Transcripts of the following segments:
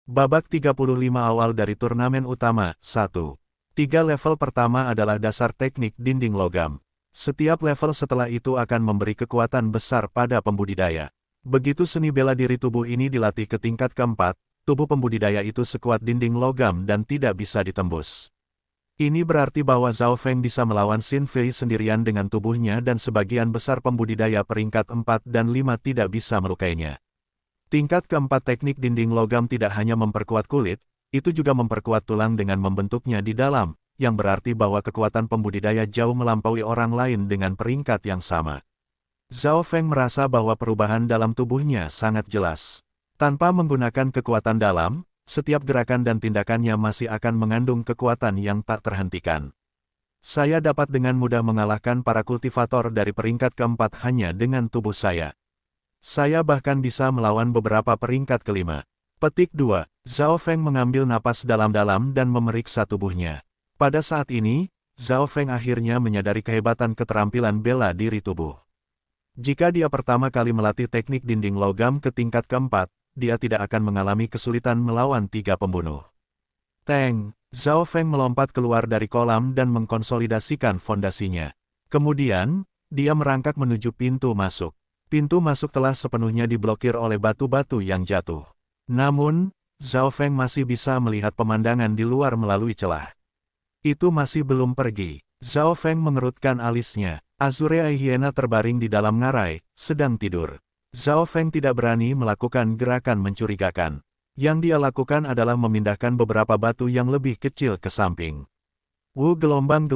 Babak 35 awal dari turnamen utama, 1. 3 level pertama adalah dasar teknik dinding logam. Setiap level setelah itu akan memberi kekuatan besar pada pembudidaya. Begitu seni bela diri tubuh ini dilatih ke tingkat keempat, tubuh pembudidaya itu sekuat dinding logam dan tidak bisa ditembus. Ini berarti bahwa Zhao Feng bisa melawan Xin Fei sendirian dengan tubuhnya dan sebagian besar pembudidaya peringkat 4 dan 5 tidak bisa melukainya. Tingkat keempat teknik dinding logam tidak hanya memperkuat kulit, itu juga memperkuat tulang dengan membentuknya di dalam, yang berarti bahwa kekuatan pembudidaya jauh melampaui orang lain dengan peringkat yang sama. Zhao Feng merasa bahwa perubahan dalam tubuhnya sangat jelas. Tanpa menggunakan kekuatan dalam, setiap gerakan dan tindakannya masih akan mengandung kekuatan yang tak terhentikan. Saya dapat dengan mudah mengalahkan para kultivator dari peringkat keempat hanya dengan tubuh saya. Saya bahkan bisa melawan beberapa peringkat kelima. Petik 2. Zhao Feng mengambil napas dalam-dalam dan memeriksa tubuhnya. Pada saat ini, Zhao Feng akhirnya menyadari kehebatan keterampilan bela diri tubuh. Jika dia pertama kali melatih teknik dinding logam ke tingkat keempat, dia tidak akan mengalami kesulitan melawan 3 pembunuh. Teng, Zhao Feng melompat keluar dari kolam dan mengkonsolidasikan fondasinya. Kemudian, dia merangkak menuju pintu masuk. Pintu masuk telah sepenuhnya diblokir oleh batu-batu yang jatuh. Namun, Zhao Feng masih bisa melihat pemandangan di luar melalui celah. Itu masih belum pergi. Zhao Feng mengerutkan alisnya. Azure Hyena terbaring di dalam ngarai, sedang tidur. Zhao Feng tidak berani melakukan gerakan mencurigakan. Yang dia lakukan adalah memindahkan beberapa batu yang lebih kecil ke samping. Wu gelombang.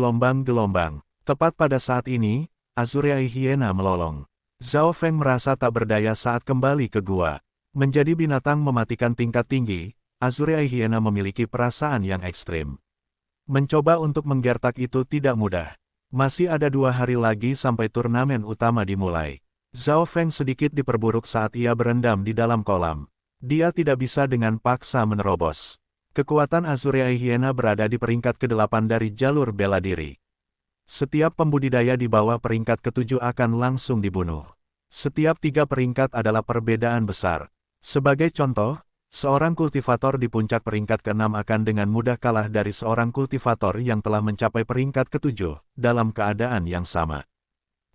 Tepat pada saat ini, Azure Hyena melolong. Zhao Feng merasa tak berdaya saat kembali ke gua. Menjadi binatang mematikan tingkat tinggi, Azure Hyena memiliki perasaan yang ekstrim. Mencoba untuk menggertak itu tidak mudah. Masih ada 2 hari lagi sampai turnamen utama dimulai. Zhao Feng sedikit diperburuk saat ia berendam di dalam kolam. Dia tidak bisa dengan paksa menerobos. Kekuatan Azure Hyena berada di peringkat ke-8 dari jalur bela diri. Setiap pembudidaya di bawah peringkat ke-7 akan langsung dibunuh. Setiap 3 peringkat adalah perbedaan besar. Sebagai contoh, seorang kultivator di puncak peringkat ke-6 akan dengan mudah kalah dari seorang kultivator yang telah mencapai peringkat ke-7 dalam keadaan yang sama.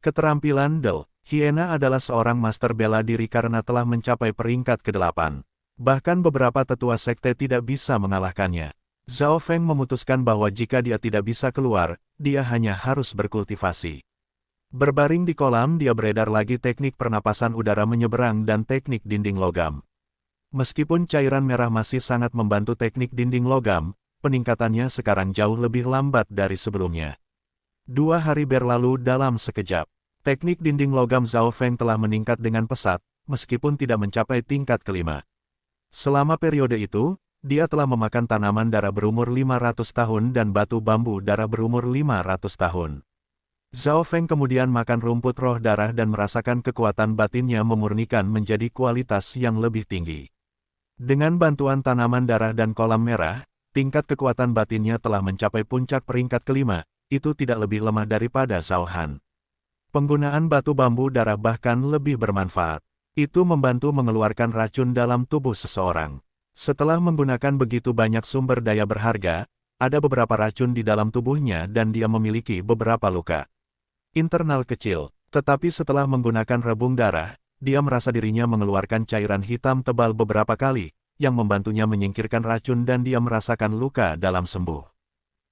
Keterampilan Del Hyena adalah seorang master bela diri karena telah mencapai peringkat ke-8. Bahkan beberapa tetua sekte tidak bisa mengalahkannya. Zhao Feng memutuskan bahwa jika dia tidak bisa keluar, dia hanya harus berkultivasi. Berbaring di kolam dia beredar lagi teknik pernapasan udara menyeberang dan teknik dinding logam. Meskipun cairan merah masih sangat membantu teknik dinding logam, peningkatannya sekarang jauh lebih lambat dari sebelumnya. 2 hari berlalu dalam sekejap. Teknik dinding logam Zhao Feng telah meningkat dengan pesat, meskipun tidak mencapai tingkat kelima. Selama periode itu, dia telah memakan tanaman dara berumur 500 tahun dan batu bambu dara berumur 500 tahun. Zhao Feng kemudian makan rumput roh darah dan merasakan kekuatan batinnya memurnikan menjadi kualitas yang lebih tinggi. Dengan bantuan tanaman darah dan kolam merah, tingkat kekuatan batinnya telah mencapai puncak peringkat kelima, itu tidak lebih lemah daripada Zhao Han. Penggunaan batu bambu darah bahkan lebih bermanfaat. Itu membantu mengeluarkan racun dalam tubuh seseorang. Setelah menggunakan begitu banyak sumber daya berharga, ada beberapa racun di dalam tubuhnya dan dia memiliki beberapa luka internal kecil. Tetapi setelah menggunakan rebung darah, dia merasa dirinya mengeluarkan cairan hitam tebal beberapa kali, yang membantunya menyingkirkan racun dan dia merasakan luka dalam sembuh.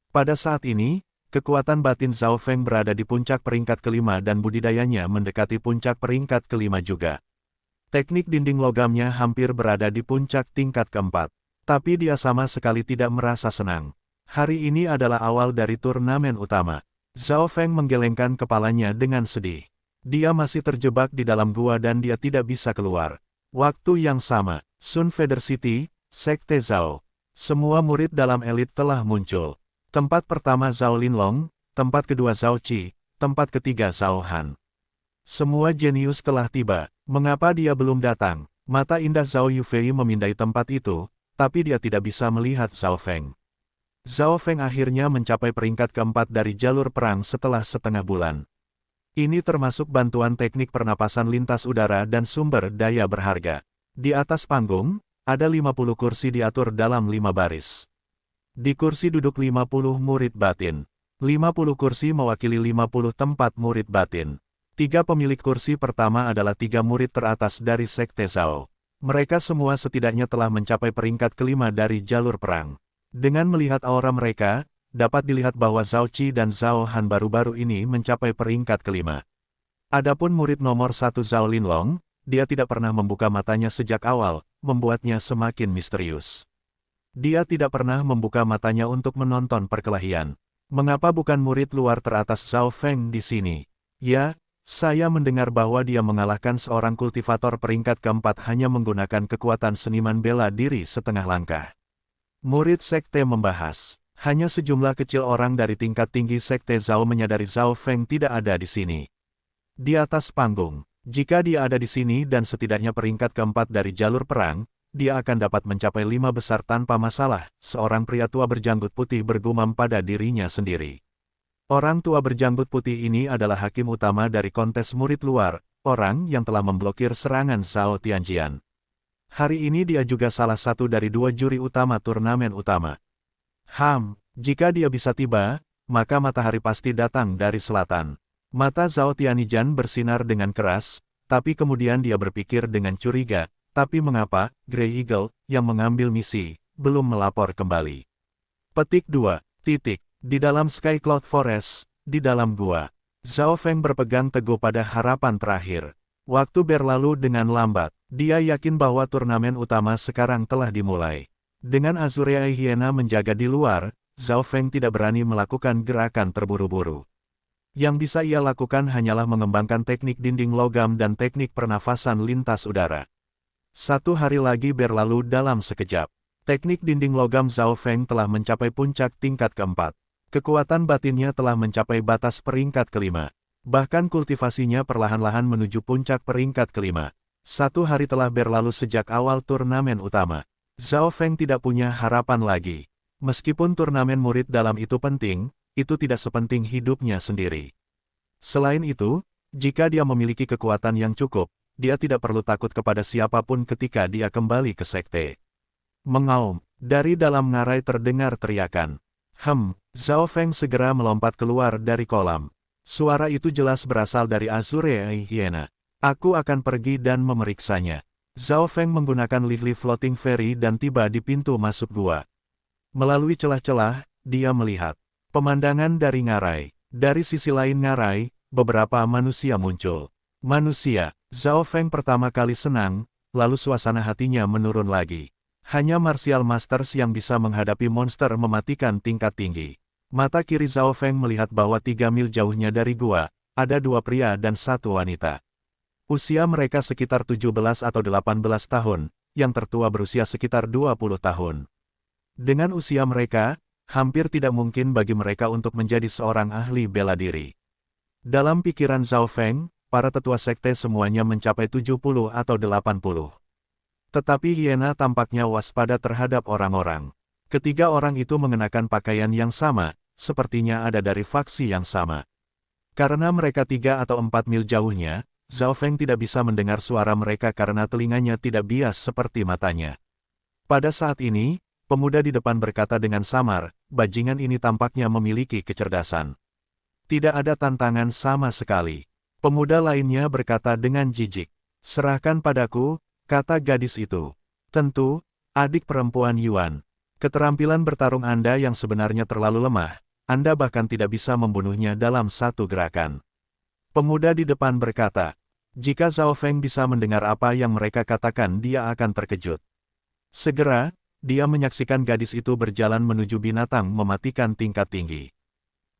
Pada saat ini, kekuatan batin Zhao Feng berada di puncak peringkat kelima dan budidayanya mendekati puncak peringkat kelima juga. Teknik dinding logamnya hampir berada di puncak tingkat keempat. Tapi dia sama sekali tidak merasa senang. Hari ini adalah awal dari turnamen utama. Zhao Feng menggelengkan kepalanya dengan sedih. Dia masih terjebak di dalam gua dan dia tidak bisa keluar. Waktu yang sama, Sun Feather City, Sekte Zhao. Semua murid dalam elit telah muncul. Tempat pertama Zhao Linlong, tempat kedua Zhao Qi, tempat ketiga Zhao Han. Semua jenius telah tiba. Mengapa dia belum datang? Mata indah Zhao Yufei memindai tempat itu, tapi dia tidak bisa melihat Zhao Feng. Zhao Feng akhirnya mencapai peringkat keempat dari jalur perang setelah setengah bulan. Ini termasuk bantuan teknik pernapasan lintas udara dan sumber daya berharga. Di atas panggung, Ada 50 kursi diatur dalam 5 baris. Di kursi duduk 50 murid batin. 50 kursi mewakili 50 tempat murid batin. 3 pemilik kursi pertama adalah 3 murid teratas dari Sekte Zhao. Mereka semua setidaknya telah mencapai peringkat kelima dari jalur perang. Dengan melihat aura mereka, dapat dilihat bahwa Zhao Qi dan Zhao Han baru-baru ini mencapai peringkat kelima. Adapun murid nomor 1 Zhao Linlong, dia tidak pernah membuka matanya sejak awal, membuatnya semakin misterius. Dia tidak pernah membuka matanya untuk menonton perkelahian. Mengapa bukan murid luar teratas Zhao Feng di sini? Ya, saya mendengar bahwa dia mengalahkan seorang kultivator peringkat keempat hanya menggunakan kekuatan seniman bela diri setengah langkah. Murid sekte membahas. Hanya sejumlah kecil orang dari tingkat tinggi sekte Zhao menyadari Zhao Feng tidak ada di sini. Di atas panggung, jika dia ada di sini dan setidaknya peringkat keempat dari jalur perang, dia akan dapat mencapai 5 besar tanpa masalah, seorang pria tua berjanggut putih bergumam pada dirinya sendiri. Orang tua berjanggut putih ini adalah hakim utama dari kontes murid luar, orang yang telah memblokir serangan Zhao Tianjian. Hari ini dia juga salah satu dari 2 juri utama turnamen utama. Jika dia bisa tiba, maka matahari pasti datang dari selatan. Mata Zhao Tianjian bersinar dengan keras, tapi kemudian dia berpikir dengan curiga, tapi mengapa Grey Eagle, yang mengambil misi, belum melapor kembali? Petik 2. Di dalam Sky Cloud Forest, di dalam gua. Zhao Feng berpegang teguh pada harapan terakhir. Waktu berlalu dengan lambat, dia yakin bahwa turnamen utama sekarang telah dimulai. Dengan Azure Hyena menjaga di luar, Zhao Feng tidak berani melakukan gerakan terburu-buru. Yang bisa ia lakukan hanyalah mengembangkan teknik dinding logam dan teknik pernafasan lintas udara. 1 hari lagi berlalu dalam sekejap. Teknik dinding logam Zhao Feng telah mencapai puncak tingkat keempat. Kekuatan batinnya telah mencapai batas peringkat kelima. Bahkan kultivasinya perlahan-lahan menuju puncak peringkat kelima. 1 hari telah berlalu sejak awal turnamen utama. Zhao Feng tidak punya harapan lagi. Meskipun turnamen murid dalam itu penting, itu tidak sepenting hidupnya sendiri. Selain itu, jika dia memiliki kekuatan yang cukup, dia tidak perlu takut kepada siapapun ketika dia kembali ke sekte. Mengaum, dari dalam ngarai terdengar teriakan. Zhao Feng segera melompat keluar dari kolam. Suara itu jelas berasal dari Azure Hyena. Aku akan pergi dan memeriksanya. Zhao Feng menggunakan Lively Floating Ferry dan tiba di pintu masuk gua. Melalui celah-celah, dia melihat pemandangan dari ngarai. Dari sisi lain ngarai, beberapa manusia muncul. Manusia, Zhao Feng pertama kali senang, lalu suasana hatinya menurun lagi. Hanya Martial Masters yang bisa menghadapi monster mematikan tingkat tinggi. Mata kiri Zhao Feng melihat bahwa 3 mil jauhnya dari gua, ada 2 pria dan 1 wanita. Usia mereka sekitar 17 atau 18 tahun, yang tertua berusia sekitar 20 tahun. Dengan usia mereka, hampir tidak mungkin bagi mereka untuk menjadi seorang ahli bela diri. Dalam pikiran Zhao Feng, para tetua sekte semuanya mencapai 70 atau 80. Tetapi Hyena tampaknya waspada terhadap orang-orang. Ketiga orang itu mengenakan pakaian yang sama, sepertinya ada dari faksi yang sama. Karena mereka 3 atau 4 mil jauhnya, Zhao Feng tidak bisa mendengar suara mereka karena telinganya tidak bias seperti matanya. Pada saat ini, pemuda di depan berkata dengan samar, bajingan ini tampaknya memiliki kecerdasan. Tidak ada tantangan sama sekali. Pemuda lainnya berkata dengan jijik. Serahkan padaku, kata gadis itu. Tentu, adik perempuan Yuan. Keterampilan bertarung Anda yang sebenarnya terlalu lemah, Anda bahkan tidak bisa membunuhnya dalam 1 gerakan. Pemuda di depan berkata, jika Zhao Feng bisa mendengar apa yang mereka katakan dia akan terkejut. Segera, dia menyaksikan gadis itu berjalan menuju binatang mematikan tingkat tinggi.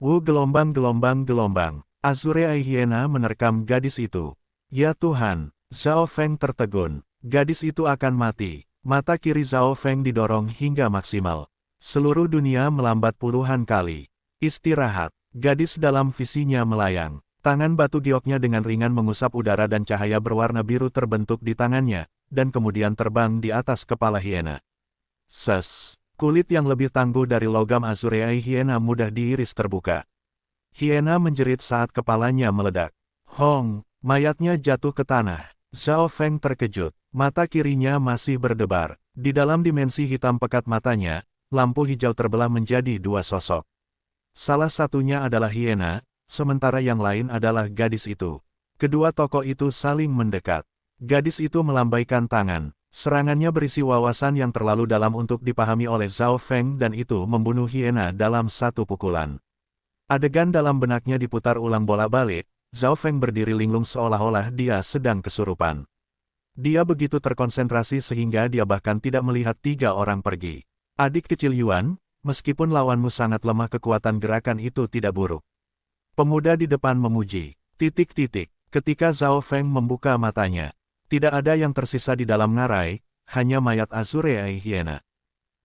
Gelombang. Azure Hyena menerkam gadis itu. Ya Tuhan, Zhao Feng tertegun. Gadis itu akan mati. Mata kiri Zhao Feng didorong hingga maksimal. Seluruh dunia melambat puluhan kali. Istirahat. Gadis dalam visinya melayang. Tangan batu gioknya dengan ringan mengusap udara dan cahaya berwarna biru terbentuk di tangannya, dan kemudian terbang di atas kepala Hyena. Kulit yang lebih tangguh dari logam Azure Hyena mudah diiris terbuka. Hyena menjerit saat kepalanya meledak. Mayatnya jatuh ke tanah. Zhao Feng terkejut. Mata kirinya masih berdebar. Di dalam dimensi hitam pekat matanya, lampu hijau terbelah menjadi dua sosok. Salah satunya adalah hiena, sementara yang lain adalah gadis itu. Kedua tokoh itu saling mendekat. Gadis itu melambaikan tangan. Serangannya berisi wawasan yang terlalu dalam untuk dipahami oleh Zhao Feng dan itu membunuh hiena dalam satu pukulan. Adegan dalam benaknya diputar ulang bolak-balik. Zhao Feng berdiri linglung seolah-olah dia sedang kesurupan. Dia begitu terkonsentrasi sehingga dia bahkan tidak melihat tiga orang pergi. Adik kecil Yuan, meskipun lawanmu sangat lemah kekuatan gerakan itu tidak buruk. Pemuda di depan memuji. Ketika Zhao Feng membuka matanya, tidak ada yang tersisa di dalam ngarai, hanya mayat Azure Hiena.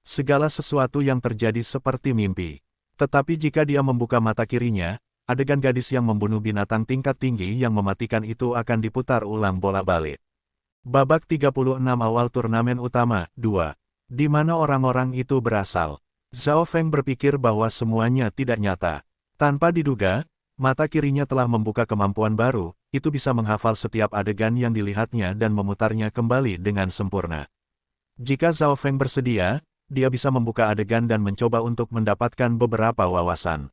Segala sesuatu yang terjadi seperti mimpi. Tetapi jika dia membuka mata kirinya, adegan gadis yang membunuh binatang tingkat tinggi yang mematikan itu akan diputar ulang bolak-balik. Babak 36 awal turnamen utama, 2. Di mana orang-orang itu berasal? Zhao Feng berpikir bahwa semuanya tidak nyata. Tanpa diduga, mata kirinya telah membuka kemampuan baru, itu bisa menghafal setiap adegan yang dilihatnya dan memutarnya kembali dengan sempurna. Jika Zhao Feng bersedia, dia bisa membuka adegan dan mencoba untuk mendapatkan beberapa wawasan.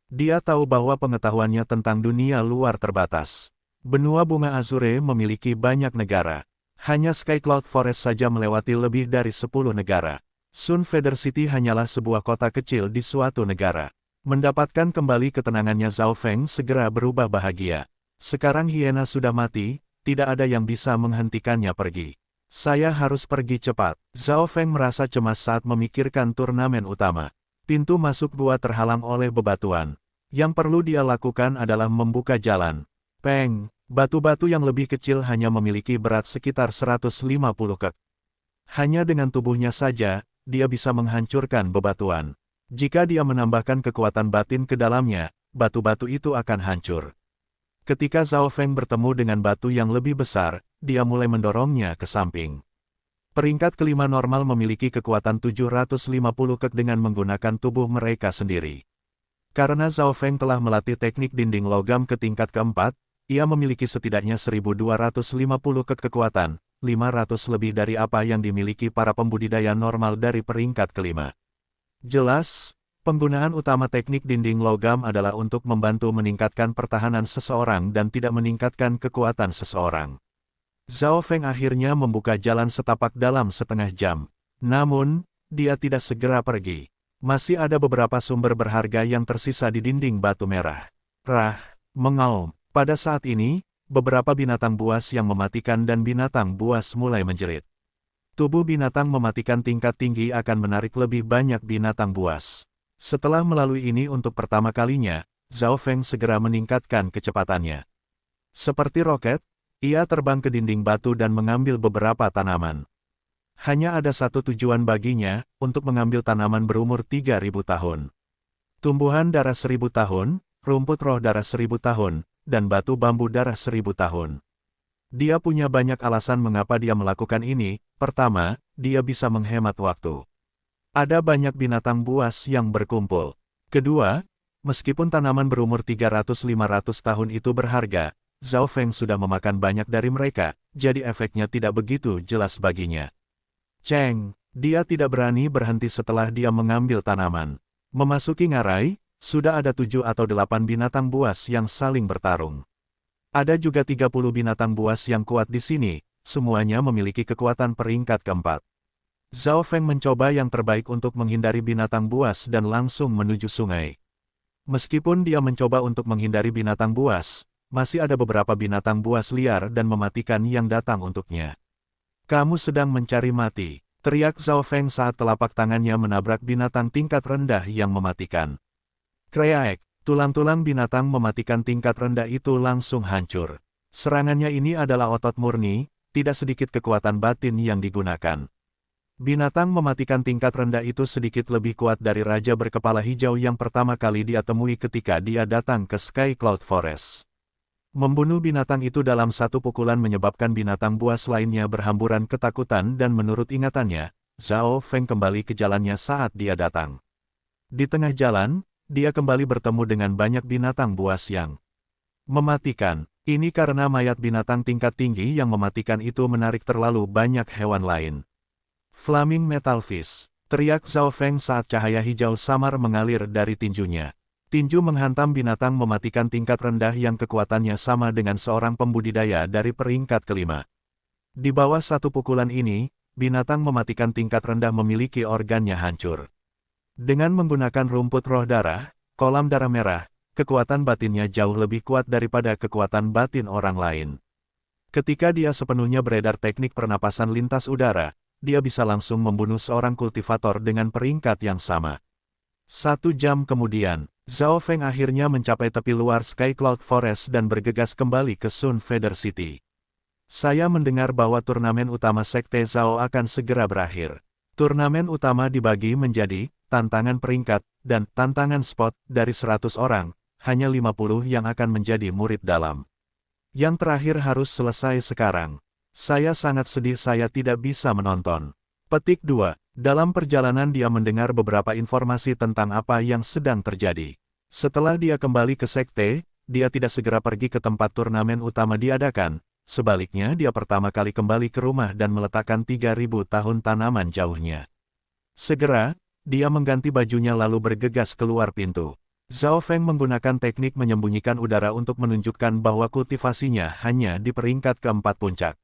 Dia tahu bahwa pengetahuannya tentang dunia luar terbatas. Benua bunga Azure memiliki banyak negara. Hanya Sky Cloud Forest saja melewati lebih dari 10 negara. Sun Feather City hanyalah sebuah kota kecil di suatu negara. Mendapatkan kembali ketenangannya Zhao Feng segera berubah bahagia. Sekarang hiena sudah mati, tidak ada yang bisa menghentikannya pergi. Saya harus pergi cepat. Zhao Feng merasa cemas saat memikirkan turnamen utama. Pintu masuk gua terhalang oleh bebatuan. Yang perlu dia lakukan adalah membuka jalan. Peng, batu-batu yang lebih kecil hanya memiliki berat sekitar 150 kek. Hanya dengan tubuhnya saja, dia bisa menghancurkan bebatuan. Jika dia menambahkan kekuatan batin ke dalamnya, batu-batu itu akan hancur. Ketika Zhao Feng bertemu dengan batu yang lebih besar, dia mulai mendorongnya ke samping. Peringkat kelima normal memiliki kekuatan 750 kek dengan menggunakan tubuh mereka sendiri. Karena Zhao Feng telah melatih teknik dinding logam ke tingkat keempat, ia memiliki setidaknya 1250 kek kekuatan, 500 lebih dari apa yang dimiliki para pembudidaya normal dari peringkat kelima. Jelas, penggunaan utama teknik dinding logam adalah untuk membantu meningkatkan pertahanan seseorang dan tidak meningkatkan kekuatan seseorang. Zhao Feng akhirnya membuka jalan setapak dalam setengah jam. Namun, dia tidak segera pergi. Masih ada beberapa sumber berharga yang tersisa di dinding batu merah. Mengaum. Pada saat ini, beberapa binatang buas yang mematikan dan binatang buas mulai menjerit. Tubuh binatang mematikan tingkat tinggi akan menarik lebih banyak binatang buas. Setelah melalui ini untuk pertama kalinya, Zhao Feng segera meningkatkan kecepatannya. Seperti roket, ia terbang ke dinding batu dan mengambil beberapa tanaman. Hanya ada satu tujuan baginya, untuk mengambil tanaman berumur 3000 tahun. Tumbuhan darah 1000 tahun, rumput roh darah 1000 tahun, dan batu bambu darah 1000 tahun. Dia punya banyak alasan mengapa dia melakukan ini. Pertama, dia bisa menghemat waktu. Ada banyak binatang buas yang berkumpul. Kedua, meskipun tanaman berumur 300-500 tahun itu berharga, Zhao Feng sudah memakan banyak dari mereka, jadi efeknya tidak begitu jelas baginya. Dia tidak berani berhenti setelah dia mengambil tanaman. Memasuki ngarai, sudah ada 7 atau 8 binatang buas yang saling bertarung. Ada juga 30 binatang buas yang kuat di sini, semuanya memiliki kekuatan peringkat keempat. Zhao Feng mencoba yang terbaik untuk menghindari binatang buas dan langsung menuju sungai. Meskipun dia mencoba untuk menghindari binatang buas, masih ada beberapa binatang buas liar dan mematikan yang datang untuknya. Kamu sedang mencari mati, teriak Zhao Feng saat telapak tangannya menabrak binatang tingkat rendah yang mematikan. Kreaek, tulang-tulang binatang mematikan tingkat rendah itu langsung hancur. Serangannya ini adalah otot murni, tidak sedikit kekuatan batin yang digunakan. Binatang mematikan tingkat rendah itu sedikit lebih kuat dari Raja berkepala hijau yang pertama kali dia temui ketika dia datang ke Sky Cloud Forest. Membunuh binatang itu dalam satu pukulan menyebabkan binatang buas lainnya berhamburan ketakutan dan menurut ingatannya, Zhao Feng kembali ke jalannya saat dia datang. Di tengah jalan, dia kembali bertemu dengan banyak binatang buas yang mematikan. Ini karena mayat binatang tingkat tinggi yang mematikan itu menarik terlalu banyak hewan lain. Flaming Metal Fist, teriak Zhao Feng saat cahaya hijau samar mengalir dari tinjunya. Tinju menghantam binatang mematikan tingkat rendah yang kekuatannya sama dengan seorang pembudidaya dari peringkat kelima. Di bawah satu pukulan ini, binatang mematikan tingkat rendah memiliki organnya hancur. Dengan menggunakan rumput roh darah, kolam darah merah, kekuatan batinnya jauh lebih kuat daripada kekuatan batin orang lain. Ketika dia sepenuhnya beredar teknik pernapasan lintas udara, dia bisa langsung membunuh seorang kultivator dengan peringkat yang sama. 1 jam kemudian, Zhao Feng akhirnya mencapai tepi luar Sky Cloud Forest dan bergegas kembali ke Sun Feather City. Saya mendengar bahwa turnamen utama Sekte Zhao akan segera berakhir. Turnamen utama dibagi menjadi tantangan peringkat dan tantangan spot. Dari 100 orang, hanya 50 yang akan menjadi murid dalam. Yang terakhir harus selesai sekarang. Saya sangat sedih saya tidak bisa menonton. Petik 2. Dalam perjalanan dia mendengar beberapa informasi tentang apa yang sedang terjadi. Setelah dia kembali ke sekte, dia tidak segera pergi ke tempat turnamen utama diadakan. Sebaliknya dia pertama kali kembali ke rumah dan meletakkan 3000 tahun tanaman jauhnya. Segera, dia mengganti bajunya lalu bergegas keluar pintu. Zhao Feng menggunakan teknik menyembunyikan udara untuk menunjukkan bahwa kultivasinya hanya di peringkat keempat puncak.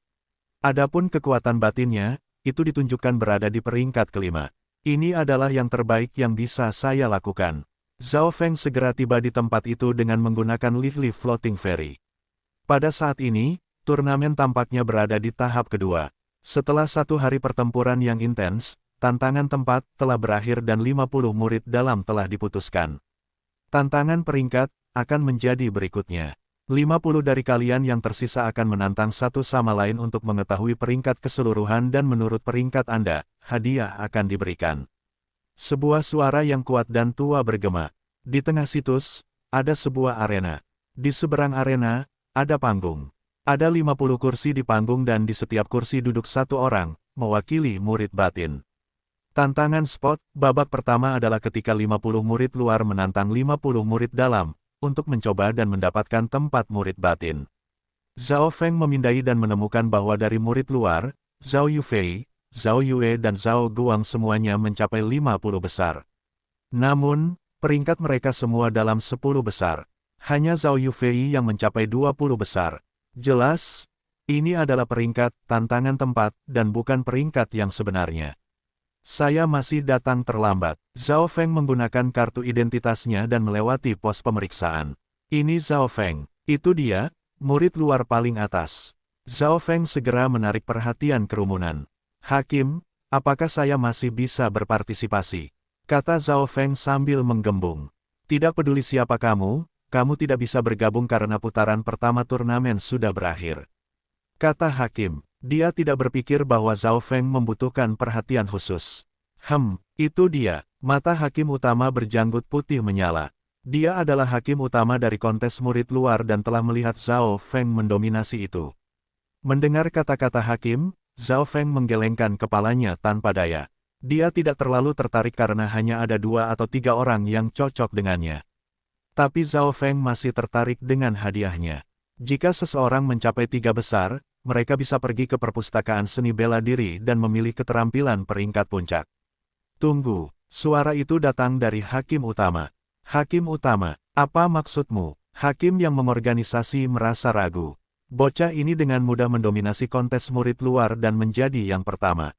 Adapun kekuatan batinnya, itu ditunjukkan berada di peringkat kelima. Ini adalah yang terbaik yang bisa saya lakukan. Zhao Feng segera tiba di tempat itu dengan menggunakan Lively Floating Ferry. Pada saat ini, turnamen tampaknya berada di tahap kedua. Setelah 1 hari pertempuran yang intens, tantangan tempat telah berakhir dan 50 murid dalam telah diputuskan. Tantangan peringkat akan menjadi berikutnya. 50 dari kalian yang tersisa akan menantang satu sama lain untuk mengetahui peringkat keseluruhan dan menurut peringkat Anda, hadiah akan diberikan. Sebuah suara yang kuat dan tua bergema. Di tengah situs, ada sebuah arena. Di seberang arena, ada panggung. Ada 50 kursi di panggung dan di setiap kursi duduk 1 orang, mewakili murid batin. Tantangan spot, babak pertama adalah ketika 50 murid luar menantang 50 murid dalam, untuk mencoba dan mendapatkan tempat murid batin. Zhao Feng memindai dan menemukan bahwa dari murid luar, Zhao Yufei, Zhao Yue dan Zhao Guang semuanya mencapai 50 besar. Namun, peringkat mereka semua dalam 10 besar. Hanya Zhao Yufei yang mencapai 20 besar. Jelas, ini adalah peringkat, tantangan tempat, dan bukan peringkat yang sebenarnya. Saya masih datang terlambat. Zhao Feng menggunakan kartu identitasnya dan melewati pos pemeriksaan. Ini Zhao Feng. Itu dia, murid luar paling atas. Zhao Feng segera menarik perhatian kerumunan. Hakim, apakah saya masih bisa berpartisipasi? Kata Zhao Feng sambil menggembung. Tidak peduli siapa kamu tidak bisa bergabung karena putaran pertama turnamen sudah berakhir. Kata Hakim. Dia tidak berpikir bahwa Zhao Feng membutuhkan perhatian khusus. Itu dia. Mata hakim utama berjanggut putih menyala. Dia adalah hakim utama dari kontes murid luar dan telah melihat Zhao Feng mendominasi itu. Mendengar kata-kata hakim, Zhao Feng menggelengkan kepalanya tanpa daya. Dia tidak terlalu tertarik karena hanya ada 2 atau 3 orang yang cocok dengannya. Tapi Zhao Feng masih tertarik dengan hadiahnya. Jika seseorang mencapai 3 besar, mereka bisa pergi ke perpustakaan seni bela diri dan memilih keterampilan peringkat puncak. Tunggu, suara itu datang dari hakim utama. Hakim utama, apa maksudmu? Hakim yang mengorganisasi merasa ragu. Bocah ini dengan mudah mendominasi kontes murid luar dan menjadi yang pertama.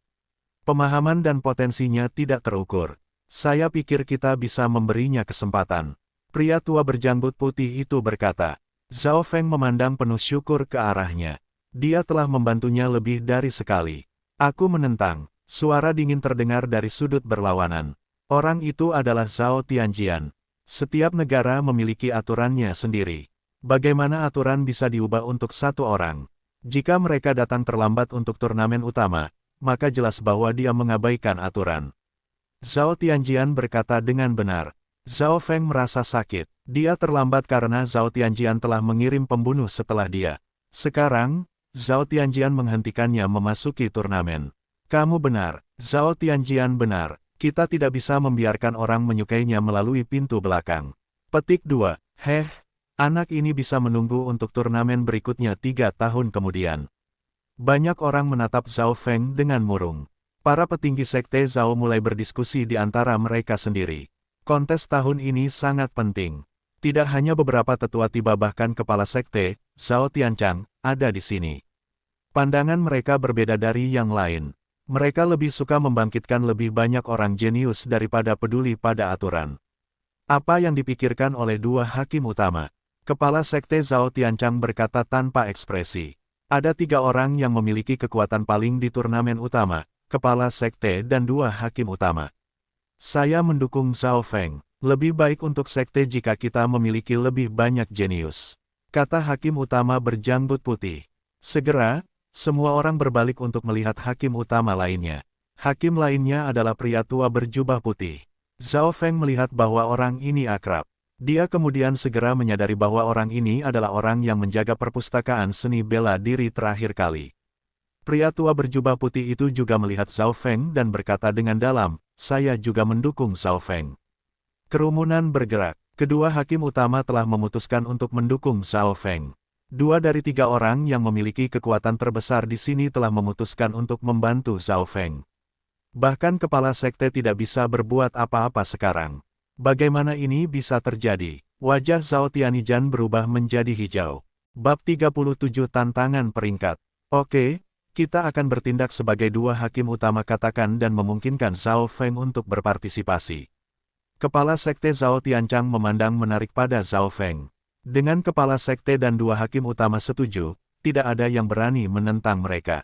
Pemahaman dan potensinya tidak terukur. Saya pikir kita bisa memberinya kesempatan. Pria tua berjanggut putih itu berkata. Zhao Feng memandang penuh syukur ke arahnya. Dia telah membantunya lebih dari sekali. Aku menentang. Suara dingin terdengar dari sudut berlawanan. Orang itu adalah Zhao Tianjian. Setiap negara memiliki aturannya sendiri. Bagaimana aturan bisa diubah untuk 1 orang? Jika mereka datang terlambat untuk turnamen utama, maka jelas bahwa dia mengabaikan aturan. Zhao Tianjian berkata dengan benar. Zhao Feng merasa sakit. Dia terlambat karena Zhao Tianjian telah mengirim pembunuh setelah dia. Sekarang, Zhao Tianjian menghentikannya memasuki turnamen. Kamu benar, Zhao Tianjian benar. Kita tidak bisa membiarkan orang menyukainya melalui pintu belakang. Petik 2. Anak ini bisa menunggu untuk turnamen berikutnya 3 tahun kemudian. Banyak orang menatap Zhao Feng dengan murung. Para petinggi sekte Zhao mulai berdiskusi di antara mereka sendiri. Kontes tahun ini sangat penting. Tidak hanya beberapa tetua tiba bahkan kepala sekte, Zhao Tianchang, ada di sini. Pandangan mereka berbeda dari yang lain. Mereka lebih suka membangkitkan lebih banyak orang jenius daripada peduli pada aturan. Apa yang dipikirkan oleh dua hakim utama? Kepala sekte Zhao Tianchang berkata tanpa ekspresi. Ada 3 orang yang memiliki kekuatan paling di turnamen utama, kepala sekte dan 2 hakim utama. Saya mendukung Zhao Feng. Lebih baik untuk sekte jika kita memiliki lebih banyak jenius, kata hakim utama berjanggut putih. Segera, semua orang berbalik untuk melihat hakim utama lainnya. Hakim lainnya adalah pria tua berjubah putih. Zhao Feng melihat bahwa orang ini akrab. Dia kemudian segera menyadari bahwa orang ini adalah orang yang menjaga perpustakaan seni bela diri terakhir kali. Pria tua berjubah putih itu juga melihat Zhao Feng dan berkata dengan dalam, "Saya juga mendukung Zhao Feng." Kerumunan bergerak. Kedua hakim utama telah memutuskan untuk mendukung Zhao Feng. 2 dari 3 orang yang memiliki kekuatan terbesar di sini telah memutuskan untuk membantu Zhao Feng. Bahkan kepala sekte tidak bisa berbuat apa-apa sekarang. Bagaimana ini bisa terjadi? Wajah Zhao Tianizhan berubah menjadi hijau. Bab 37 Tantangan Peringkat. Oke, kita akan bertindak sebagai 2 hakim utama katakan dan memungkinkan Zhao Feng untuk berpartisipasi. Kepala sekte Zhao Tianchang memandang menarik pada Zhao Feng. Dengan kepala sekte dan 2 hakim utama setuju, tidak ada yang berani menentang mereka.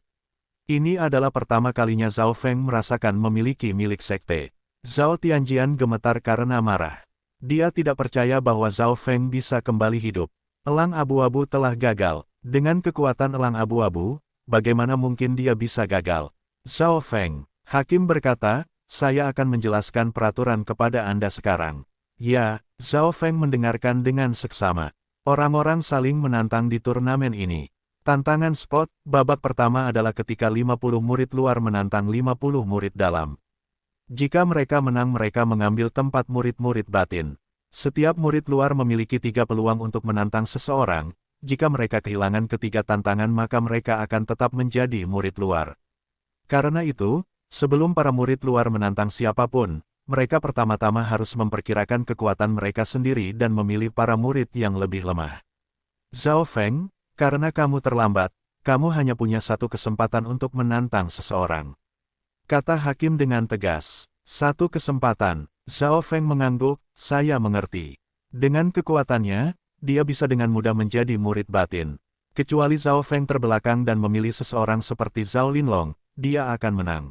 Ini adalah pertama kalinya Zhao Feng merasakan memiliki milik sekte. Zhao Tianjian gemetar karena marah. Dia tidak percaya bahwa Zhao Feng bisa kembali hidup. Elang abu-abu telah gagal. Dengan kekuatan elang abu-abu, bagaimana mungkin dia bisa gagal? Zhao Feng, hakim berkata, saya akan menjelaskan peraturan kepada Anda sekarang. Ya, Zhao Feng mendengarkan dengan seksama. Orang-orang saling menantang di turnamen ini. Tantangan spot, babak pertama adalah ketika 50 murid luar menantang 50 murid dalam. Jika mereka menang mereka mengambil tempat murid-murid batin. Setiap murid luar memiliki 3 peluang untuk menantang seseorang. Jika mereka kehilangan ketiga tantangan maka mereka akan tetap menjadi murid luar. Karena itu, sebelum para murid luar menantang siapapun, mereka pertama-tama harus memperkirakan kekuatan mereka sendiri dan memilih para murid yang lebih lemah. Zhao Feng, karena kamu terlambat, kamu hanya punya 1 kesempatan untuk menantang seseorang. Kata hakim dengan tegas. 1 kesempatan. Zhao Feng mengangguk, saya mengerti. Dengan kekuatannya, dia bisa dengan mudah menjadi murid batin. Kecuali Zhao Feng terbelakang dan memilih seseorang seperti Zhao Linlong, dia akan menang.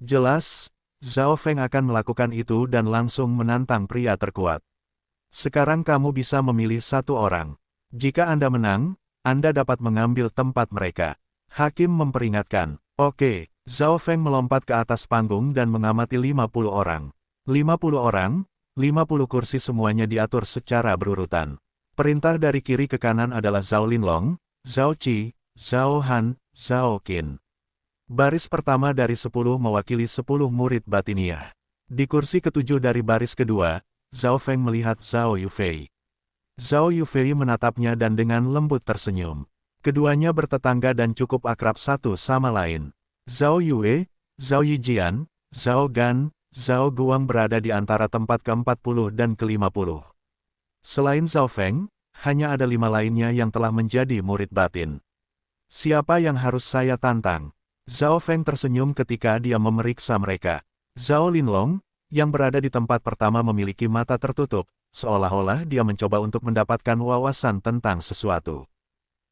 Jelas, Zhao Feng akan melakukan itu dan langsung menantang pria terkuat. Sekarang kamu bisa memilih 1 orang. Jika Anda menang, Anda dapat mengambil tempat mereka. Hakim memperingatkan. Oke, Zhao Feng melompat ke atas panggung dan mengamati 50 orang. 50 orang, 50 kursi semuanya diatur secara berurutan. Perintah dari kiri ke kanan adalah Zhao Linlong, Zhao Qi, Zhao Han, Zhao Qin. Baris pertama dari 10 mewakili 10 murid batiniah. Di kursi ke-7 dari baris kedua, Zhao Feng melihat Zhao Yufei. Zhao Yufei menatapnya dan dengan lembut tersenyum. Keduanya bertetangga dan cukup akrab satu sama lain. Zhao Yue, Zhao Yijian, Zhao Gan, Zhao Guang berada di antara tempat ke-40 dan ke-50. Selain Zhao Feng, hanya ada 5 lainnya yang telah menjadi murid batin. Siapa yang harus saya tantang? Zhao Feng tersenyum ketika dia memeriksa mereka. Zhao Linlong, yang berada di tempat pertama memiliki mata tertutup, seolah-olah dia mencoba untuk mendapatkan wawasan tentang sesuatu.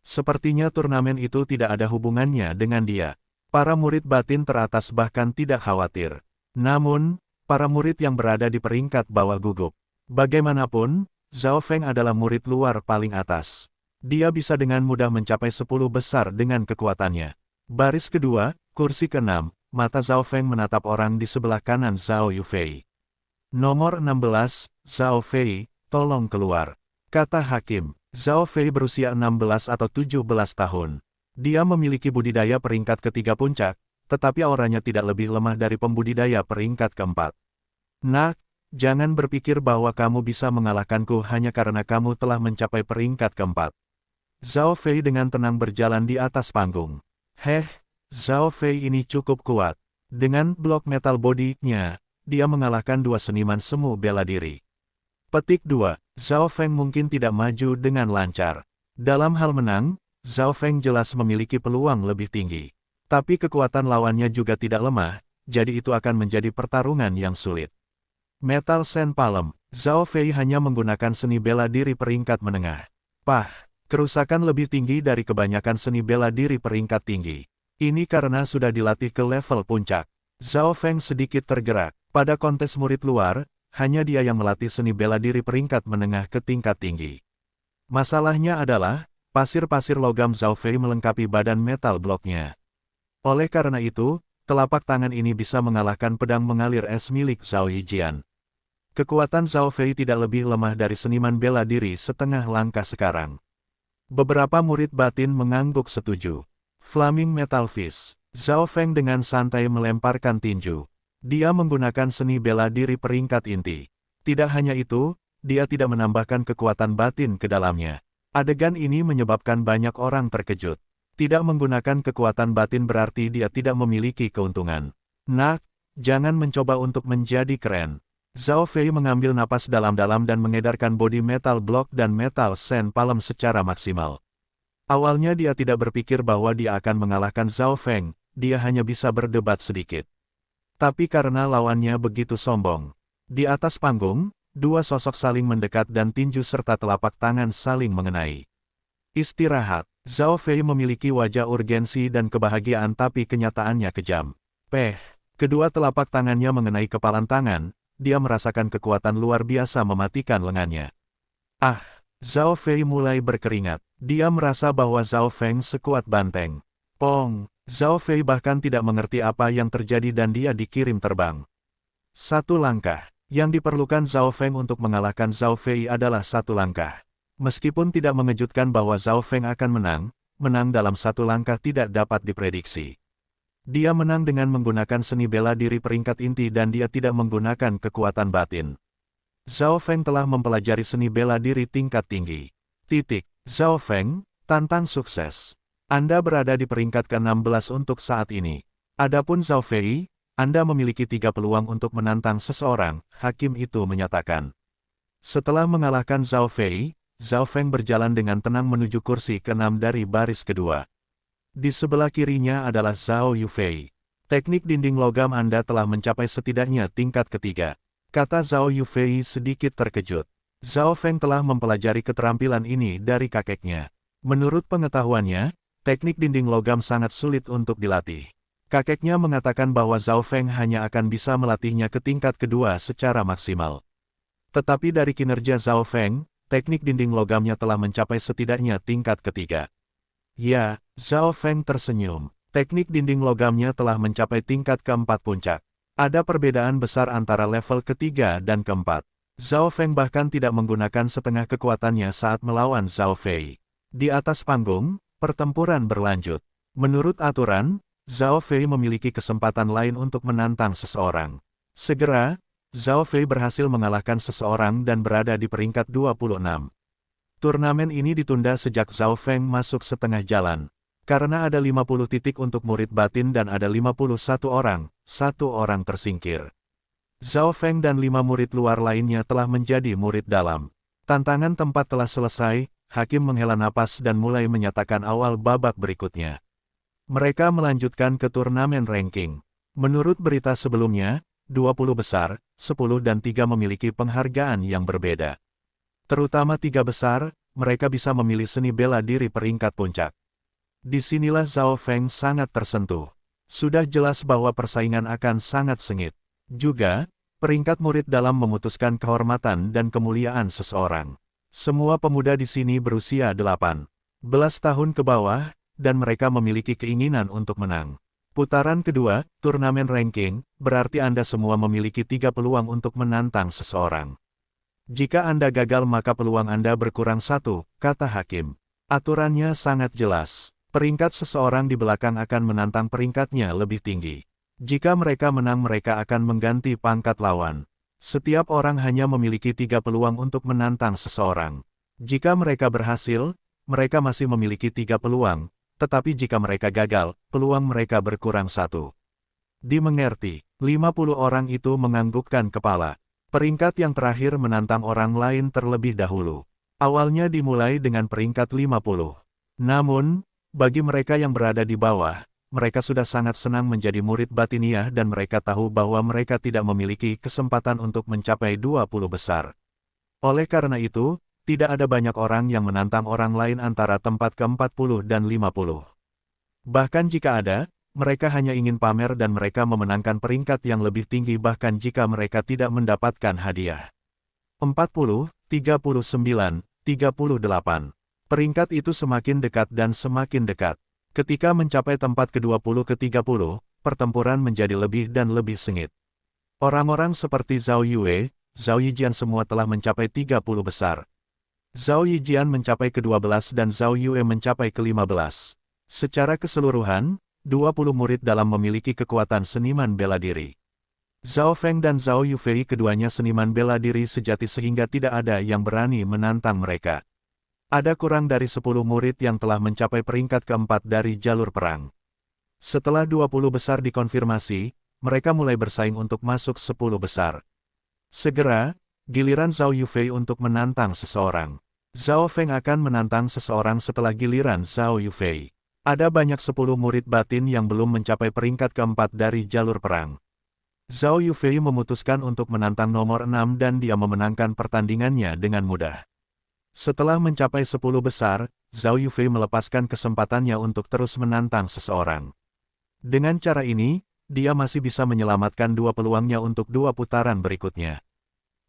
Sepertinya turnamen itu tidak ada hubungannya dengan dia. Para murid batin teratas bahkan tidak khawatir. Namun, para murid yang berada di peringkat bawah gugup. Bagaimanapun, Zhao Feng adalah murid luar paling atas. Dia bisa dengan mudah mencapai 10 besar dengan kekuatannya. Baris kedua, kursi ke-6, mata Zhao Feng menatap orang di sebelah kanan Zhao Yufei. Nomor 16, Zhao Fei, tolong keluar. Kata hakim, Zhao Fei berusia 16 atau 17 tahun. Dia memiliki budidaya peringkat ketiga puncak, tetapi auranya tidak lebih lemah dari pembudidaya peringkat keempat. Nak, Jangan berpikir bahwa kamu bisa mengalahkanku hanya karena kamu telah mencapai peringkat keempat. Zhao Fei dengan tenang berjalan di atas panggung. Zhao Fei ini cukup kuat. Dengan blok metal body-nya, dia mengalahkan dua seniman semu bela diri. Petik 2. Zhao Feng mungkin tidak maju dengan lancar. Dalam hal menang, Zhao Feng jelas memiliki peluang lebih tinggi. Tapi kekuatan lawannya juga tidak lemah, jadi itu akan menjadi pertarungan yang sulit. Metal Sand Palm, Zhao Fei hanya menggunakan seni bela diri peringkat menengah. Kerusakan lebih tinggi dari kebanyakan seni bela diri peringkat tinggi. Ini karena sudah dilatih ke level puncak. Zhao Feng sedikit tergerak. Pada kontes murid luar, hanya dia yang melatih seni bela diri peringkat menengah ke tingkat tinggi. Masalahnya adalah, pasir-pasir logam Zhao Fei melengkapi badan metal bloknya. Oleh karena itu, telapak tangan ini bisa mengalahkan pedang mengalir es milik Zhao Yijian. Kekuatan Zhao Fei tidak lebih lemah dari seniman bela diri setengah langkah sekarang. Beberapa murid batin mengangguk setuju. Flaming Metal Fist. Zhao Feng dengan santai melemparkan tinju. Dia menggunakan seni bela diri peringkat inti. Tidak hanya itu, dia tidak menambahkan kekuatan batin ke dalamnya. Adegan ini menyebabkan banyak orang terkejut. Tidak menggunakan kekuatan batin berarti dia tidak memiliki keuntungan. Jangan mencoba untuk menjadi keren. Zhao Fei mengambil napas dalam-dalam dan mengedarkan body metal block dan metal sand palm secara maksimal. Awalnya dia tidak berpikir bahwa dia akan mengalahkan Zhao Feng, dia hanya bisa berdebat sedikit. Tapi karena lawannya begitu sombong. Di atas panggung, dua sosok saling mendekat dan tinju serta telapak tangan saling mengenai. Istirahat. Zhao Fei memiliki wajah urgensi dan kebahagiaan tapi kenyataannya kejam. Kedua telapak tangannya mengenai kepalan tangan, dia merasakan kekuatan luar biasa mematikan lengannya. Zhao Fei mulai berkeringat. Dia merasa bahwa Zhao Feng sekuat banteng. Zhao Fei bahkan tidak mengerti apa yang terjadi dan dia dikirim terbang. Satu langkah. Yang diperlukan Zhao Feng untuk mengalahkan Zhao Fei adalah satu langkah. Meskipun tidak mengejutkan bahwa Zhao Feng akan menang dalam satu langkah tidak dapat diprediksi. Dia menang dengan menggunakan seni bela diri peringkat inti dan dia tidak menggunakan kekuatan batin. Zhao Feng telah mempelajari seni bela diri tingkat tinggi. Zhao Feng, tantang sukses. Anda berada di peringkat ke-16 untuk saat ini. Adapun Zhao Fei, Anda memiliki 3 peluang untuk menantang seseorang, hakim itu menyatakan. Setelah mengalahkan Zhao Fei, Zhao Feng berjalan dengan tenang menuju kursi ke-6 dari baris kedua. Di sebelah kirinya adalah Zhao Yufei. Teknik dinding logam Anda telah mencapai setidaknya tingkat ketiga. Kata Zhao Yufei sedikit terkejut. Zhao Feng telah mempelajari keterampilan ini dari kakeknya. Menurut pengetahuannya, teknik dinding logam sangat sulit untuk dilatih. Kakeknya mengatakan bahwa Zhao Feng hanya akan bisa melatihnya ke tingkat kedua secara maksimal. Tetapi dari kinerja Zhao Feng, teknik dinding logamnya telah mencapai setidaknya tingkat ketiga. Ya, Zhao Feng tersenyum. Teknik dinding logamnya telah mencapai tingkat keempat puncak. Ada perbedaan besar antara level ketiga dan keempat. Zhao Feng bahkan tidak menggunakan setengah kekuatannya saat melawan Zhao Fei. Di atas panggung, pertempuran berlanjut. Menurut aturan, Zhao Fei memiliki kesempatan lain untuk menantang seseorang. Segera, Zhao Fei berhasil mengalahkan seseorang dan berada di peringkat 26. Turnamen ini ditunda sejak Zhao Feng masuk setengah jalan. Karena ada 50 titik untuk murid batin dan ada 51 orang, satu orang tersingkir. Zhao Feng dan 5 murid luar lainnya telah menjadi murid dalam. Tantangan tempat telah selesai, hakim menghela napas dan mulai menyatakan awal babak berikutnya. Mereka melanjutkan ke turnamen ranking. Menurut berita sebelumnya, 20 besar, 10 dan 3 memiliki penghargaan yang berbeda. Terutama 3 besar, mereka bisa memilih seni bela diri peringkat puncak. Disinilah Zhao Feng sangat tersentuh. Sudah jelas bahwa persaingan akan sangat sengit. Juga, peringkat murid dalam memutuskan kehormatan dan kemuliaan seseorang. Semua pemuda di sini berusia 18 tahun ke bawah, dan mereka memiliki keinginan untuk menang. Putaran kedua, turnamen ranking, berarti Anda semua memiliki 3 peluang untuk menantang seseorang. Jika Anda gagal maka peluang Anda berkurang 1, kata hakim. Aturannya sangat jelas. Peringkat seseorang di belakang akan menantang peringkatnya lebih tinggi. Jika mereka menang mereka akan mengganti pangkat lawan. Setiap orang hanya memiliki 3 peluang untuk menantang seseorang. Jika mereka berhasil, mereka masih memiliki 3 peluang, tetapi jika mereka gagal, peluang mereka berkurang 1. Dimengerti, 50 orang itu menganggukkan kepala. Peringkat yang terakhir menantang orang lain terlebih dahulu. Awalnya dimulai dengan peringkat 50. Namun, bagi mereka yang berada di bawah, mereka sudah sangat senang menjadi murid batiniah dan mereka tahu bahwa mereka tidak memiliki kesempatan untuk mencapai 20 besar. Oleh karena itu, tidak ada banyak orang yang menantang orang lain antara tempat ke-40 dan 50. Bahkan jika ada, mereka hanya ingin pamer dan mereka memenangkan peringkat yang lebih tinggi bahkan jika mereka tidak mendapatkan hadiah. 40, 39, 38. Peringkat itu semakin dekat dan semakin dekat. Ketika mencapai tempat ke-20 ke 30, pertempuran menjadi lebih dan lebih sengit. Orang-orang seperti Zhao Yue, Zhao Yijian semua telah mencapai 30 besar. Zhao Yijian mencapai ke-12 dan Zhao Yue mencapai ke-15. Secara keseluruhan, 20 murid dalam memiliki kekuatan seniman bela diri. Zhao Feng dan Zhao Yufei keduanya seniman bela diri sejati sehingga tidak ada yang berani menantang mereka. Ada kurang dari 10 murid yang telah mencapai peringkat keempat dari jalur perang. Setelah 20 besar dikonfirmasi, mereka mulai bersaing untuk masuk 10 besar. Segera, giliran Zhao Yufei untuk menantang seseorang. Zhao Feng akan menantang seseorang setelah giliran Zhao Yufei. Ada banyak 10 murid batin yang belum mencapai peringkat keempat dari jalur perang. Zhao Yufei memutuskan untuk menantang nomor 6 dan dia memenangkan pertandingannya dengan mudah. Setelah mencapai 10 besar, Zhao Yufei melepaskan kesempatannya untuk terus menantang seseorang. Dengan cara ini, dia masih bisa menyelamatkan 2 peluangnya untuk 2 putaran berikutnya.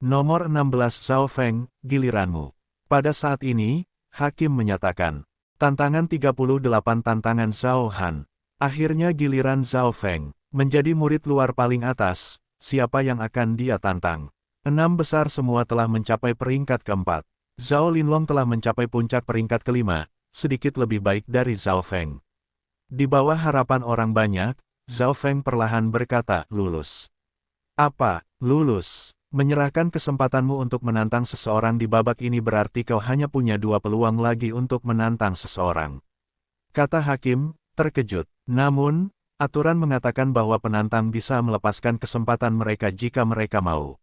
Nomor 16 Zhao Feng, giliranmu. Pada saat ini, hakim menyatakan, tantangan 38 tantangan Zhao Han. Akhirnya giliran Zhao Feng, menjadi murid luar paling atas, siapa yang akan dia tantang? 6 besar semua telah mencapai peringkat keempat. Zhao Linlong telah mencapai puncak peringkat kelima, sedikit lebih baik dari Zhao Feng. Di bawah harapan orang banyak, Zhao Feng perlahan berkata, lulus. Apa, lulus? Menyerahkan kesempatanmu untuk menantang seseorang di babak ini berarti kau hanya punya 2 peluang lagi untuk menantang seseorang. Kata hakim, terkejut. Namun, aturan mengatakan bahwa penantang bisa melepaskan kesempatan mereka jika mereka mau.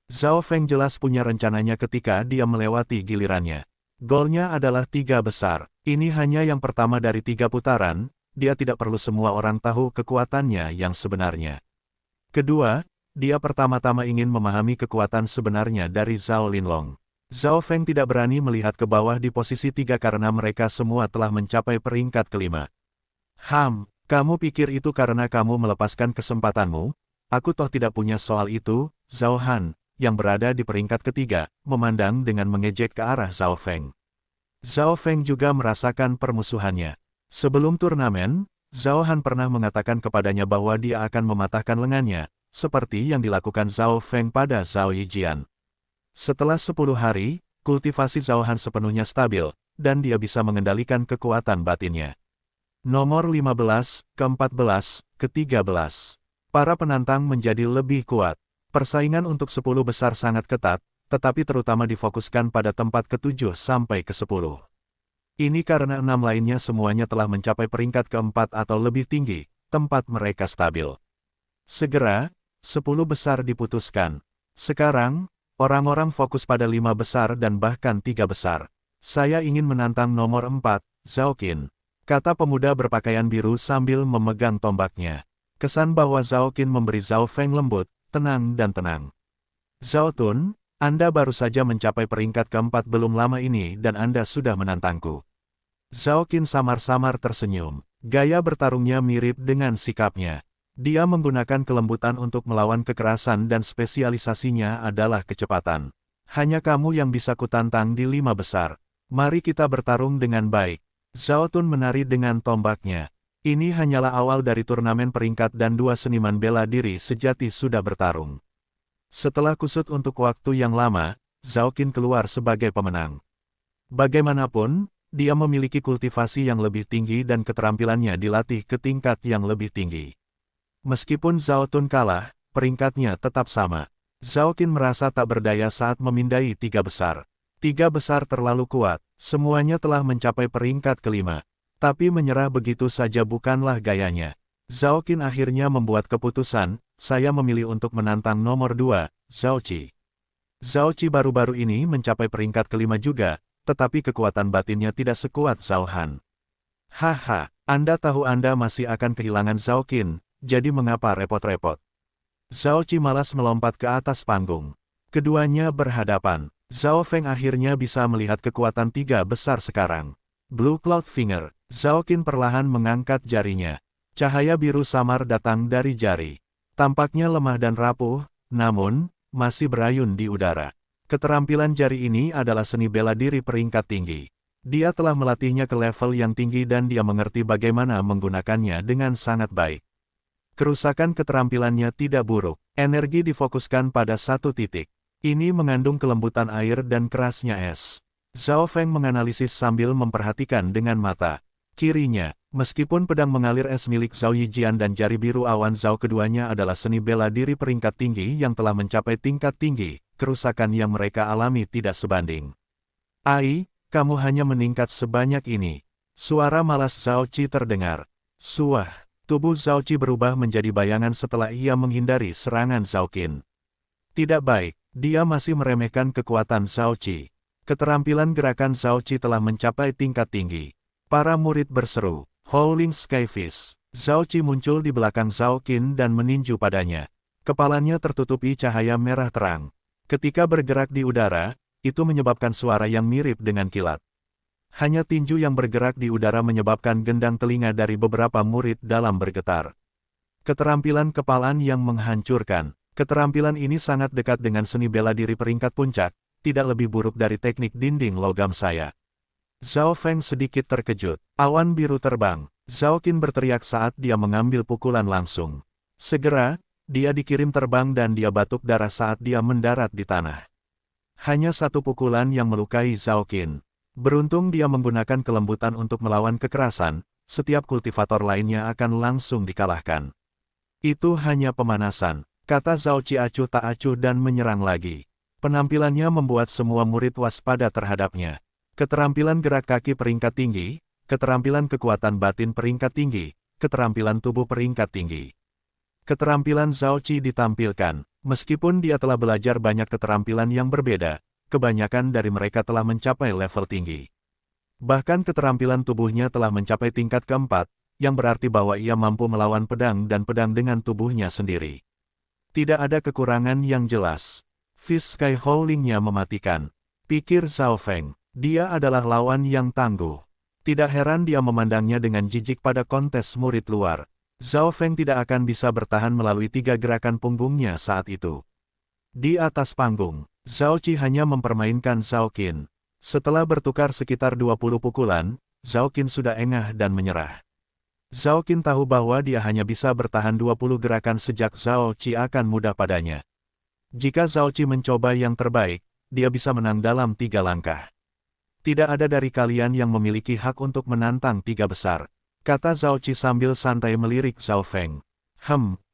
Zhao Feng jelas punya rencananya ketika dia melewati gilirannya. Golnya adalah 3 besar. Ini hanya yang pertama dari 3 putaran, dia tidak perlu semua orang tahu kekuatannya yang sebenarnya. Kedua, dia pertama-tama ingin memahami kekuatan sebenarnya dari Zhao Linlong. Zhao Feng tidak berani melihat ke bawah di posisi 3 karena mereka semua telah mencapai peringkat kelima. Kamu pikir itu karena kamu melepaskan kesempatanmu? Aku toh tidak punya soal itu, Zhao Han, yang berada di peringkat ketiga, memandang dengan mengejek ke arah Zhao Feng. Zhao Feng juga merasakan permusuhannya. Sebelum turnamen, Zhao Han pernah mengatakan kepadanya bahwa dia akan mematahkan lengannya, seperti yang dilakukan Zhao Feng pada Zhao Yijian. Setelah 10 hari, kultivasi Zhao Han sepenuhnya stabil, dan dia bisa mengendalikan kekuatan batinnya. Nomor 15, ke-14, ke-13. Para penantang menjadi lebih kuat. Persaingan untuk 10 besar sangat ketat, tetapi terutama difokuskan pada tempat ke-7 sampai ke-10. Ini karena 6 lainnya semuanya telah mencapai peringkat keempat atau lebih tinggi, tempat mereka stabil. Segera, 10 besar diputuskan. Sekarang, orang-orang fokus pada 5 besar dan bahkan 3 besar. Saya ingin menantang nomor 4, Zhao Qin. Kata pemuda berpakaian biru sambil memegang tombaknya. Kesan bahwa Zhao Qin memberi Zhao Feng lembut, tenang dan tenang. Zhao Tun, Anda baru saja mencapai peringkat keempat belum lama ini dan Anda sudah menantangku. Zhao Qin samar-samar tersenyum. Gaya bertarungnya mirip dengan sikapnya. Dia menggunakan kelembutan untuk melawan kekerasan dan spesialisasinya adalah kecepatan. Hanya kamu yang bisa kutantang di 5 besar. Mari kita bertarung dengan baik. Zhao Tun menari dengan tombaknya. Ini hanyalah awal dari turnamen peringkat dan 2 seniman bela diri sejati sudah bertarung. Setelah kusut untuk waktu yang lama, Zhao Qin keluar sebagai pemenang. Bagaimanapun, dia memiliki kultivasi yang lebih tinggi dan keterampilannya dilatih ke tingkat yang lebih tinggi. Meskipun Zhao Tun kalah, peringkatnya tetap sama. Zhao Qin merasa tak berdaya saat memindai tiga besar. Tiga besar terlalu kuat, semuanya telah mencapai peringkat kelima. Tapi menyerah begitu saja bukanlah gayanya. Zhao Qin akhirnya membuat keputusan, saya memilih untuk menantang nomor 2, Zhao Qi. Zhao Qi baru-baru ini mencapai peringkat kelima juga, tetapi kekuatan batinnya tidak sekuat Zhao Han. Haha, Anda tahu Anda masih akan kehilangan Zhao Qin, jadi mengapa repot-repot? Zhao Qi malas melompat ke atas panggung. Keduanya berhadapan. Zhao Feng akhirnya bisa melihat kekuatan tiga besar sekarang. Blue Cloud Finger. Zhao Qin perlahan mengangkat jarinya. Cahaya biru samar datang dari jari. Tampaknya lemah dan rapuh, namun, masih berayun di udara. Keterampilan jari ini adalah seni bela diri peringkat tinggi. Dia telah melatihnya ke level yang tinggi dan dia mengerti bagaimana menggunakannya dengan sangat baik. Kerusakan keterampilannya tidak buruk. Energi difokuskan pada satu titik. Ini mengandung kelembutan air dan kerasnya es. Zhao Feng menganalisis sambil memperhatikan dengan mata kirinya. Meskipun pedang mengalir es milik Zhao Yijian dan jari biru awan Zhao keduanya adalah seni bela diri peringkat tinggi yang telah mencapai tingkat tinggi, kerusakan yang mereka alami tidak sebanding. Ai, kamu hanya meningkat sebanyak ini. Suara malas Zhao Qi terdengar. Suah, tubuh Zhao Qi berubah menjadi bayangan setelah ia menghindari serangan Zhao Qin. Tidak baik. Dia masih meremehkan kekuatan Zhao Qi. Keterampilan gerakan Zhao Qi telah mencapai tingkat tinggi. Para murid berseru, Howling Skyfish. Zhao Qi muncul di belakang Zhao Qin dan meninju padanya. Kepalanya tertutupi cahaya merah terang. Ketika bergerak di udara, itu menyebabkan suara yang mirip dengan kilat. Hanya tinju yang bergerak di udara menyebabkan gendang telinga dari beberapa murid dalam bergetar. Keterampilan kepalan yang menghancurkan. Keterampilan ini sangat dekat dengan seni bela diri peringkat puncak, tidak lebih buruk dari teknik dinding logam saya. Zhao Feng sedikit terkejut. Awan biru terbang. Zhao Qin berteriak saat dia mengambil pukulan langsung. Segera, dia dikirim terbang dan dia batuk darah saat dia mendarat di tanah. Hanya satu pukulan yang melukai Zhao Qin. Beruntung dia menggunakan kelembutan untuk melawan kekerasan, setiap kultivator lainnya akan langsung dikalahkan. Itu hanya pemanasan. Kata Zhao Qi acuh tak acuh dan menyerang lagi. Penampilannya membuat semua murid waspada terhadapnya. Keterampilan gerak kaki peringkat tinggi, keterampilan kekuatan batin peringkat tinggi, keterampilan tubuh peringkat tinggi. Keterampilan Zhao Qi ditampilkan. Meskipun dia telah belajar banyak keterampilan yang berbeda, kebanyakan dari mereka telah mencapai level tinggi. Bahkan keterampilan tubuhnya telah mencapai tingkat keempat, yang berarti bahwa ia mampu melawan pedang dan pedang dengan tubuhnya sendiri. Tidak ada kekurangan yang jelas. Fish Sky Howling-nya mematikan. Pikir Zhao Feng, dia adalah lawan yang tangguh. Tidak heran dia memandangnya dengan jijik pada kontes murid luar. Zhao Feng tidak akan bisa bertahan melalui tiga gerakan punggungnya saat itu. Di atas panggung, Zhao Qi hanya mempermainkan Zhao Qin. Setelah bertukar sekitar 20 pukulan, Zhao Qin sudah engah dan menyerah. Zhao Qin tahu bahwa dia hanya bisa bertahan 20 gerakan sejak Zhao Qi akan mudah padanya. Jika Zhao Qi mencoba yang terbaik, dia bisa menang dalam 3 langkah. Tidak ada dari kalian yang memiliki hak untuk menantang tiga besar, kata Zhao Qi sambil santai melirik Zhao Feng.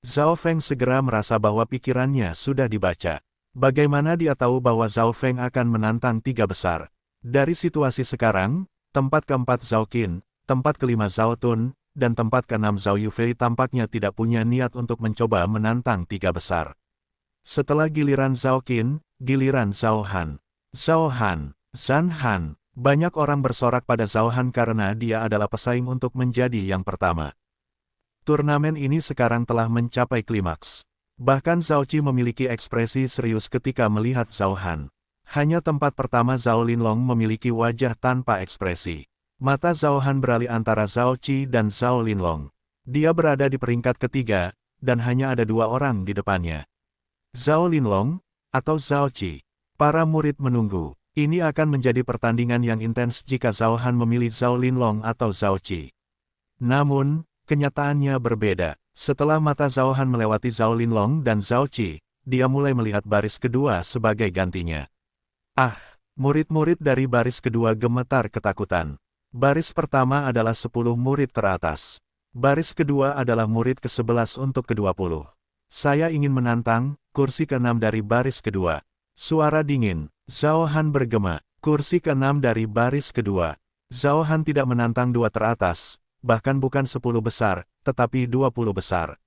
Zhao Feng segera merasa bahwa pikirannya sudah dibaca. Bagaimana dia tahu bahwa Zhao Feng akan menantang tiga besar? Dari situasi sekarang, tempat keempat Zhao Qin, tempat kelima Zhao Tun, dan tempat keenam Zhao Yufei tampaknya tidak punya niat untuk mencoba menantang tiga besar. Setelah giliran Zhao Qin, giliran Zhao Han. Zhao Han, Zhan Han. Banyak orang bersorak pada Zhao Han karena dia adalah pesaing untuk menjadi yang pertama. Turnamen ini sekarang telah mencapai klimaks. Bahkan Zhao Qi memiliki ekspresi serius ketika melihat Zhao Han. Hanya tempat pertama Zhao Linlong memiliki wajah tanpa ekspresi. Mata Zhao Han beralih antara Zhao Qi dan Zhao Linlong. Dia berada di peringkat ketiga, dan hanya ada 2 orang di depannya. Zhao Linlong, atau Zhao Qi. Para murid menunggu. Ini akan menjadi pertandingan yang intens jika Zhao Han memilih Zhao Linlong atau Zhao Qi. Namun, kenyataannya berbeda. Setelah mata Zhao Han melewati Zhao Linlong dan Zhao Qi, dia mulai melihat baris kedua sebagai gantinya. Murid-murid dari baris kedua gemetar ketakutan. Baris pertama adalah 10 murid teratas. Baris kedua adalah murid ke-11 untuk ke-20. Saya ingin menantang, kursi ke-6 dari baris kedua. Suara dingin, Zhao Han bergema, kursi ke-6 dari baris kedua. Zhao Han tidak menantang dua teratas, bahkan bukan 10 besar, tetapi 20 besar.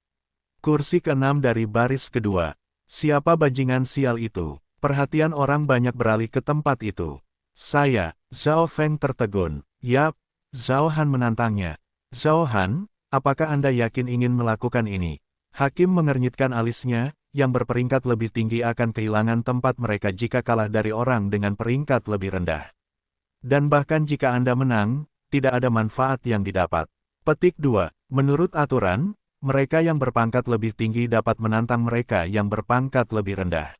Kursi ke-6 dari baris kedua. Siapa bajingan sial itu? Perhatian orang banyak beralih ke tempat itu. Saya, Zhao Feng tertegun. Yap, Zhao Han menantangnya. Zhao Han, apakah Anda yakin ingin melakukan ini? Hakim mengernyitkan alisnya, yang berperingkat lebih tinggi akan kehilangan tempat mereka jika kalah dari orang dengan peringkat lebih rendah. Dan bahkan jika Anda menang, tidak ada manfaat yang didapat. Petik 2. Menurut aturan, mereka yang berpangkat lebih tinggi dapat menantang mereka yang berpangkat lebih rendah.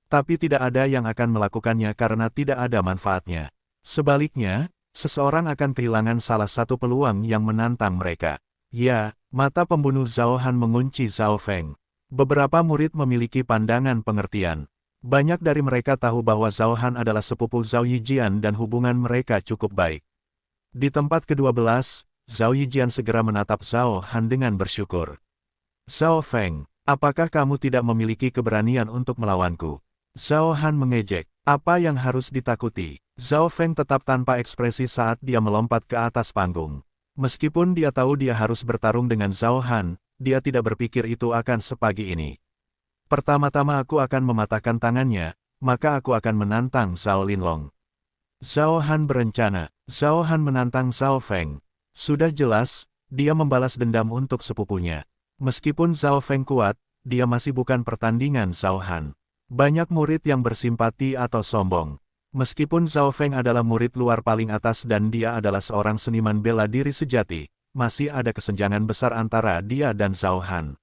Tapi tidak ada yang akan melakukannya karena tidak ada manfaatnya. Sebaliknya, seseorang akan kehilangan salah satu peluang yang menantang mereka. Ya, mata pembunuh Zhao Han mengunci Zhao Feng. Beberapa murid memiliki pandangan pengertian. Banyak dari mereka tahu bahwa Zhao Han adalah sepupu Zhao Yijian dan hubungan mereka cukup baik. Di tempat ke-12, Zhao Yijian segera menatap Zhao Han dengan bersyukur. Zhao Feng, apakah kamu tidak memiliki keberanian untuk melawanku? Zhao Han mengejek. Apa yang harus ditakuti? Zhao Feng tetap tanpa ekspresi saat dia melompat ke atas panggung. Meskipun dia tahu dia harus bertarung dengan Zhao Han, dia tidak berpikir itu akan sepagi ini. Pertama-tama aku akan mematahkan tangannya, maka aku akan menantang Zhao Linlong. Zhao Han berencana. Zhao Han menantang Zhao Feng. Sudah jelas, dia membalas dendam untuk sepupunya. Meskipun Zhao Feng kuat, dia masih bukan pertandingan Zhao Han. Banyak murid yang bersimpati atau sombong. Meskipun Zhao Feng adalah murid luar paling atas dan dia adalah seorang seniman bela diri sejati, masih ada kesenjangan besar antara dia dan Zhao Han.